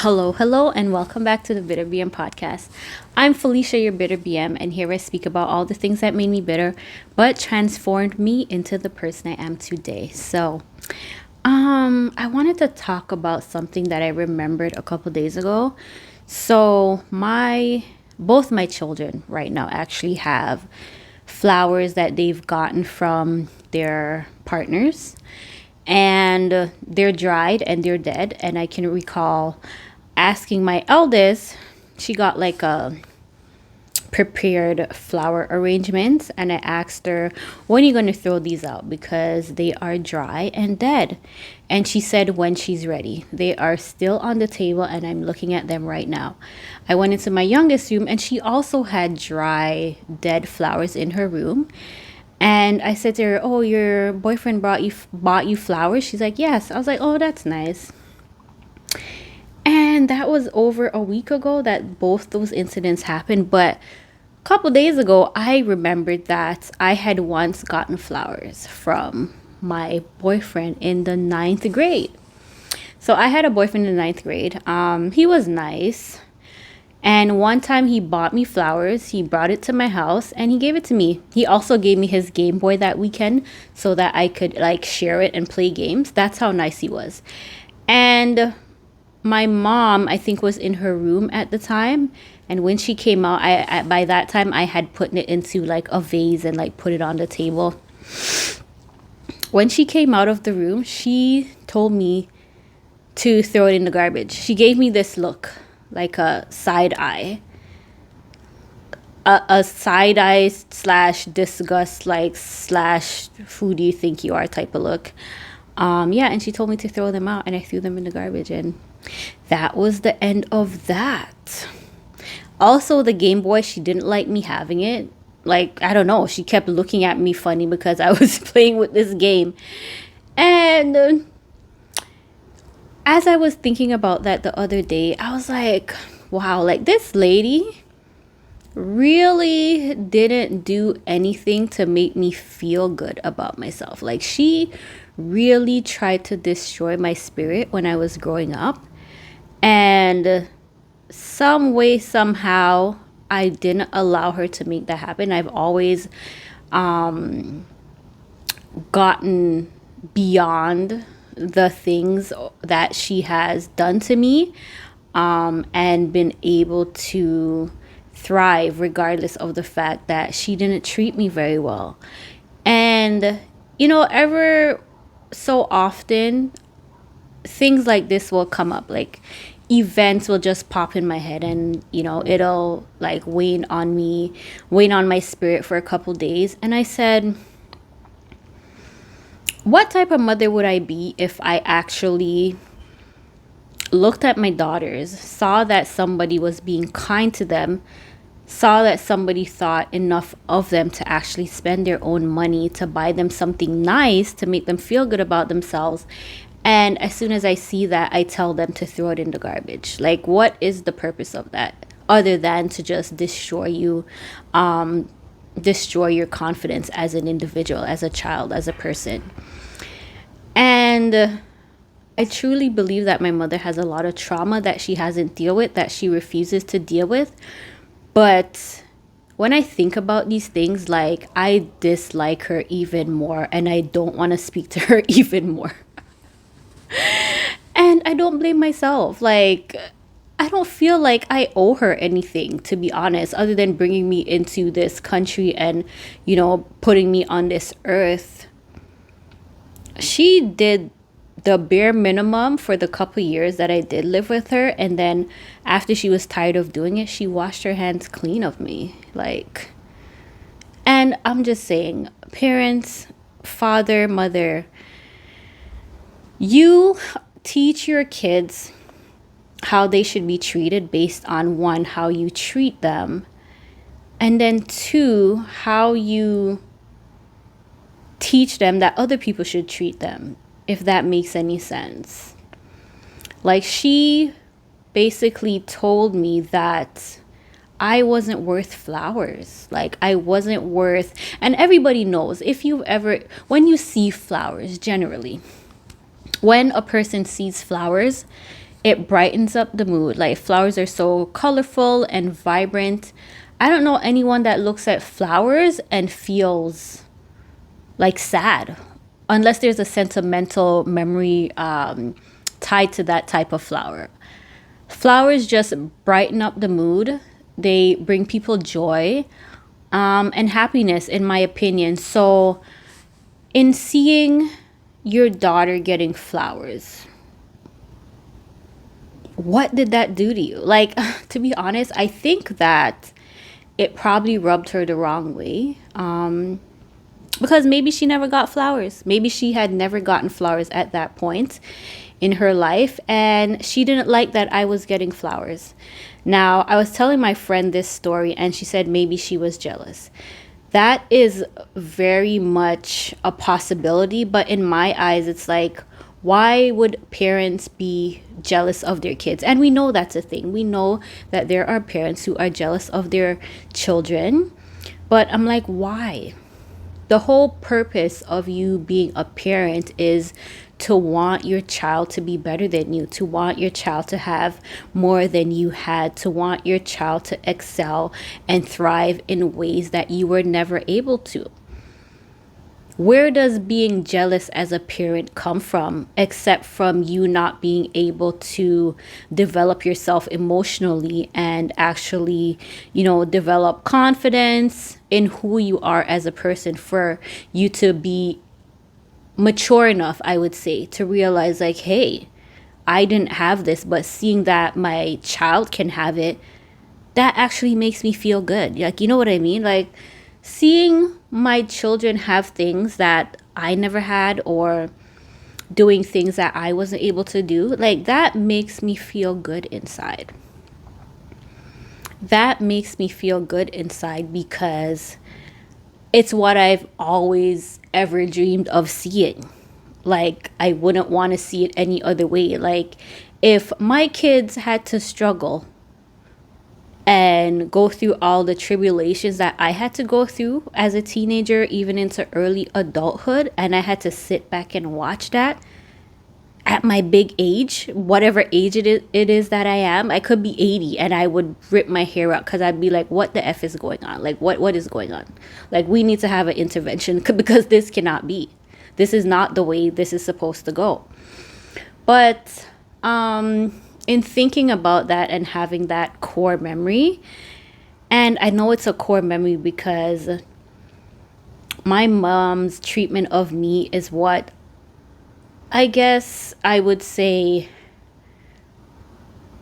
Hello, hello, and welcome back to the Bitter BM podcast. I'm Felicia, your Bitter BM, and here I speak about all the things that made me bitter, but transformed me into the person I am today. I wanted to talk about something that I remembered a couple days ago. Both my children right now actually have flowers that they've gotten from their partners, and they're dried and they're dead. And I can recall asking my eldest, she got like a prepared flower arrangements, and I asked her, when are you going to throw these out because they are dry and dead? And she said when she's ready. They are still on the table and I'm looking at them right now. I went into my youngest room and she also had dry dead flowers in her room. And I said to her, "Oh, your boyfriend bought you flowers?" She's like, "Yes." I was like, "Oh, that's nice." And that was over a week ago that both those incidents happened. But a couple days ago, I remembered that I had once gotten flowers from my boyfriend in the ninth grade. So I had a boyfriend in the ninth grade. He was nice. And one time he bought me flowers. He brought it to my house and he gave it to me. He also gave me his Game Boy that weekend so that I could like share it and play games. That's how nice he was. And my mom, I think, was in her room at the time. And when she came out, by that time I had put it into like a vase and like put it on the table. When she came out of the room, she told me to throw it in the garbage. She gave me this look, like a side eye. A side eye slash disgust, like slash who do you think you are type of look. Yeah, and she told me to throw them out, and I threw them in the garbage, and that was the end of that. Also, the Game Boy, she didn't like me having it. Like, I don't know, she kept looking at me funny because I was playing with this game. And as I was thinking about that the other day, I was like, wow, like this lady really didn't do anything to make me feel good about myself. Like, she really tried to destroy my spirit when I was growing up. And some way, somehow, I didn't allow her to make that happen. I've always gotten beyond the things that she has done to me, and been able to thrive regardless of the fact that she didn't treat me very well. And, ever so often, things like this will come up. Like, events will just pop in my head, and it'll like wane on my spirit for a couple days. And I said, what type of mother would I be if I actually looked at my daughters, saw that somebody was being kind to them, saw that somebody thought enough of them to actually spend their own money to buy them something nice to make them feel good about themselves, and as soon as I see that, I tell them to throw it in the garbage? Like, what is the purpose of that other than to just destroy you, destroy your confidence as an individual, as a child, as a person? And I truly believe that my mother has a lot of trauma that she hasn't dealt with, that she refuses to deal with. But when I think about these things, like, I dislike her even more, and I don't want to speak to her even more. And I don't blame myself. Like, I don't feel like I owe her anything, to be honest, other than bringing me into this country and, putting me on this earth. She did the bare minimum for the couple years that I did live with her. And then after she was tired of doing it, she washed her hands clean of me. Like, and I'm just saying, parents, father, mother, you teach your kids how they should be treated based on, one, how you treat them, and then two, how you teach them that other people should treat them, if that makes any sense. Like, she basically told me that I wasn't worth flowers. Like, I wasn't worth, and everybody knows, when you see flowers, generally, when a person sees flowers, It brightens up the mood. Like flowers are so colorful and vibrant. I don't know anyone that looks at flowers and feels like sad, unless there's a sentimental memory tied to that type of flower. Flowers just brighten up the mood. They bring people joy and happiness, in my opinion. So, in seeing your daughter getting flowers, what did that do to you? Like, to be honest, I think that it probably rubbed her the wrong way. Because maybe she never got flowers. Maybe she had never gotten flowers at that point in her life, and she didn't like that I was getting flowers. Now, I was telling my friend this story, and she said maybe she was jealous. That is very much a possibility, but in my eyes, it's like, why would parents be jealous of their kids? And we know that's a thing. We know that there are parents who are jealous of their children, but I'm like, why? The whole purpose of you being a parent is to want your child to be better than you, to want your child to have more than you had, to want your child to excel and thrive in ways that you were never able to. Where does being jealous as a parent come from, except from you not being able to develop yourself emotionally and actually, develop confidence in who you are as a person, for you to be mature enough, I would say, to realize, like, hey, I didn't have this, but seeing that my child can have it, that actually makes me feel good. Like, you know what I mean? Like, seeing my children have things that I never had, or doing things that I wasn't able to do, like, that makes me feel good inside. That makes me feel good inside because it's what I've always ever dreamed of seeing. Like, I wouldn't want to see it any other way. Like, if my kids had to struggle and go through all the tribulations that I had to go through as a teenager, even into early adulthood, and I had to sit back and watch that at my big age, whatever age it is that I am, I could be 80 and I would rip my hair out because I'd be like, what the F is going on? Like, what is going on? Like, we need to have an intervention because this cannot be. This is not the way this is supposed to go. But in thinking about that and having that core memory, and I know it's a core memory because my mom's treatment of me is what I guess I would say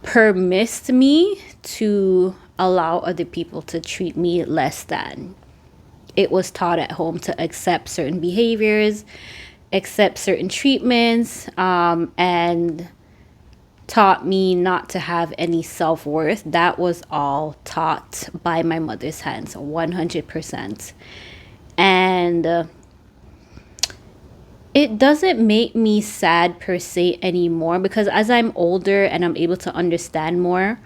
permissed me to allow other people to treat me less than. It was taught at home to accept certain behaviors, accept certain treatments, and taught me not to have any self-worth. That was all taught by my mother's hands, 100%. And it doesn't make me sad per se anymore, because as I'm older and I'm able to understand more,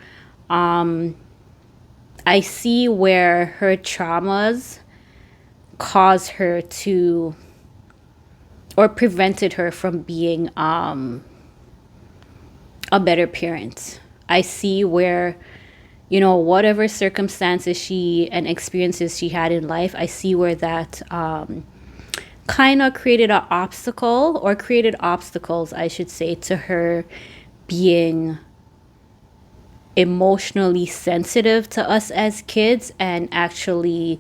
I see where her traumas caused her to, or prevented her from being a better parent. I see where, whatever circumstances she and experiences she had in life, I see where that kind of created an obstacle, or created obstacles, I should say, to her being emotionally sensitive to us as kids, and actually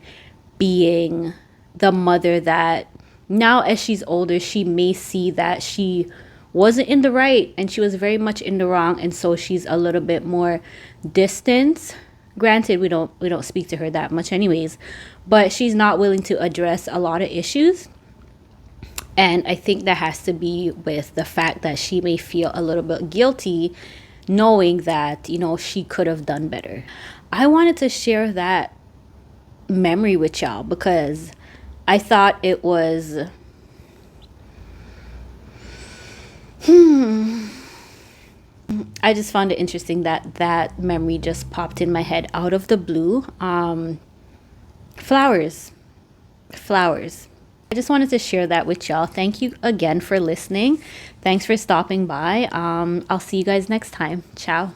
being the mother that now, as she's older, she may see that she wasn't in the right and she was very much in the wrong, and so she's a little bit more distant. Granted, we don't speak to her that much anyways, but she's not willing to address a lot of issues. And I think that has to be with the fact that she may feel a little bit guilty, knowing that, she could have done better. I wanted to share that memory with y'all because I thought it was I just found it interesting that that memory just popped in my head out of the blue. Flowers. Flowers. I just wanted to share that with y'all. Thank you again for listening. Thanks for stopping by. I'll see you guys next time. Ciao.